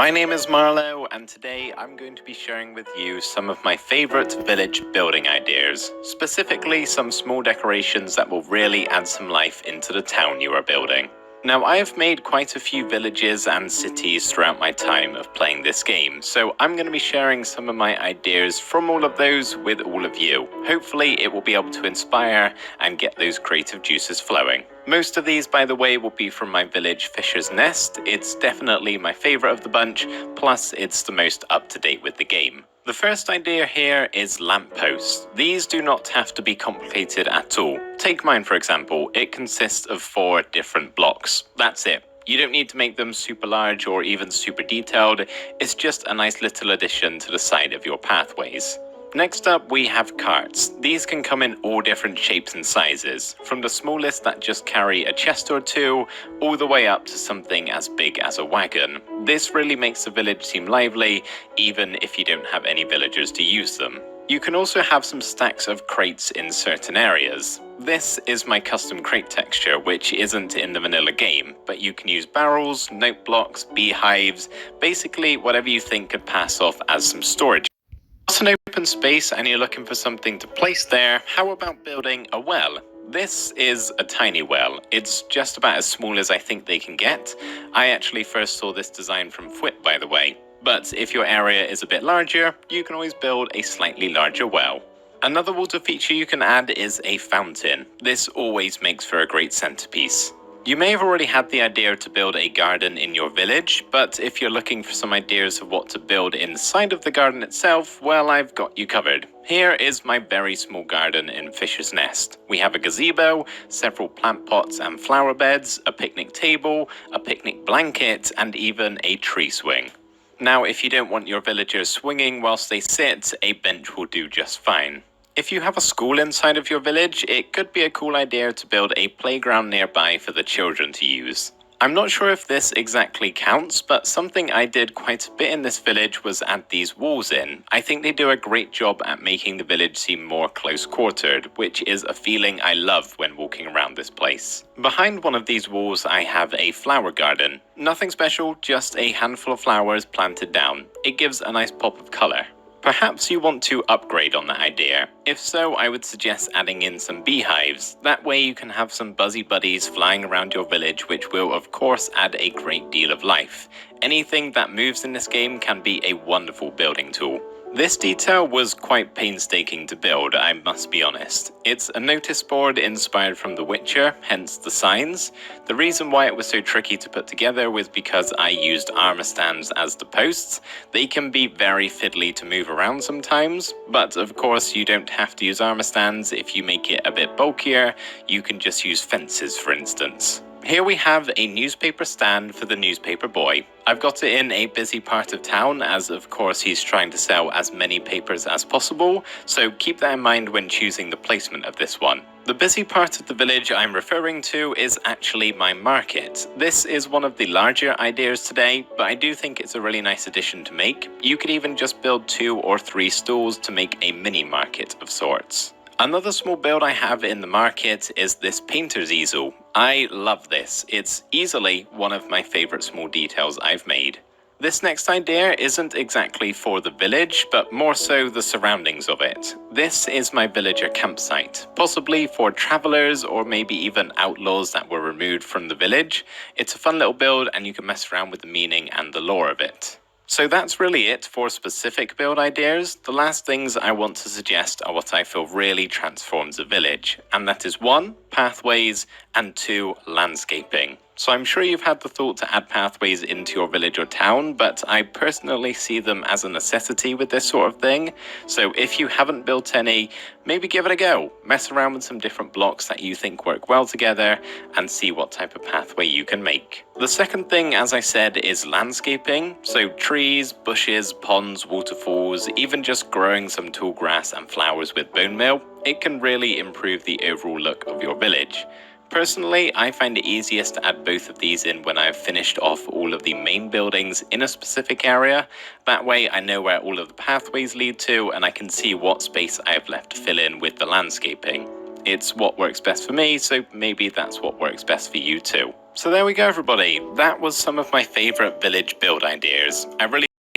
My name is Marlo, and today I'm going to be sharing with you some of my favorite village building ideas, specifically some small decorations that will really add some life into the town you are building. Now, I have made quite a few villages and cities throughout my time of playing this game, so I'm going to be sharing some of my ideas from all of those with all of you. Hopefully, it will be able to inspire and get those creative juices flowing. Most of these, by the way, will be from my village Fisher's Nest. It's definitely my favorite of the bunch, plus it's the most up-to-date with the game. The first idea here is lampposts. These do not have to be complicated at all. Take mine for example, it consists of 4 different blocks. That's it. You don't need to make them super large or even super detailed, it's just a nice little addition to the side of your pathways. Next up, we have carts. These can come in all different shapes and sizes, from the smallest that just carry a chest or two, all the way up to something as big as a wagon. This really makes the village seem lively, even if you don't have any villagers to use them. You can also have some stacks of crates in certain areas. This is my custom crate texture, which isn't in the vanilla game, but you can use barrels, note blocks, beehives, basically whatever you think could pass off as some storage. An open space and you're looking for something to place there, how about building a well? This is a tiny well. It's just about as small as I think they can get. I actually first saw this design from Fwip, by the way. But if your area is a bit larger, you can always build a slightly larger well. Another water feature you can add is a fountain. This always makes for a great centerpiece. You may have already had the idea to build a garden in your village, but if you're looking for some ideas of what to build inside of the garden itself, well, I've got you covered. Here is my very small garden in Fisher's Nest. We have a gazebo, several plant pots and flower beds, a picnic table, a picnic blanket, and even a tree swing. Now, if you don't want your villagers swinging whilst they sit, a bench will do just fine. If you have a school inside of your village, it could be a cool idea to build a playground nearby for the children to use. I'm not sure if this exactly counts, but something I did quite a bit in this village was add these walls in. I think they do a great job at making the village seem more close-quartered, which is a feeling I love when walking around this place. Behind one of these walls, I have a flower garden. Nothing special, just a handful of flowers planted down. It gives a nice pop of color. Perhaps you want to upgrade on that idea. If so, I would suggest adding in some beehives. That way you can have some buzzy buddies flying around your village, which will of course add a great deal of life. Anything that moves in this game can be a wonderful building tool. This detail was quite painstaking to build, I must be honest. It's a notice board inspired from The Witcher, hence the signs. The reason why it was so tricky to put together was because I used armor stands as the posts. They can be very fiddly to move around sometimes, but of course you don't have to use armor stands. If you make it a bit bulkier, you can just use fences, for instance. Here we have a newspaper stand for the newspaper boy. I've got it in a busy part of town, as of course he's trying to sell as many papers as possible, so keep that in mind when choosing the placement of this one. The busy part of the village I'm referring to is actually my market. This is one of the larger ideas today, but I do think it's a really nice addition to make. You could even just build 2 or 3 stalls to make a mini market of sorts. Another small build I have in the market is this painter's easel. I love this. It's easily one of my favorite small details I've made. This next idea isn't exactly for the village, but more so the surroundings of it. This is my villager campsite, possibly for travelers or maybe even outlaws that were removed from the village. It's a fun little build and you can mess around with the meaning and the lore of it. So that's really it for specific build ideas. The last things I want to suggest are what I feel really transforms a village, and that is 1, pathways, and 2, landscaping. So I'm sure you've had the thought to add pathways into your village or town, but I personally see them as a necessity with this sort of thing. So if you haven't built any, maybe give it a go. Mess around with some different blocks that you think work well together and see what type of pathway you can make. The second thing, as I said, is landscaping. So trees, bushes, ponds, waterfalls, even just growing some tall grass and flowers with bone meal. It can really improve the overall look of your village. Personally, I find it easiest to add both of these in when I've finished off all of the main buildings in a specific area. That way I know where all of the pathways lead to and I can see what space I have left to fill in with the landscaping. It's what works best for me, so maybe that's what works best for you too. So there we go, everybody. That was some of my favorite village build ideas. I really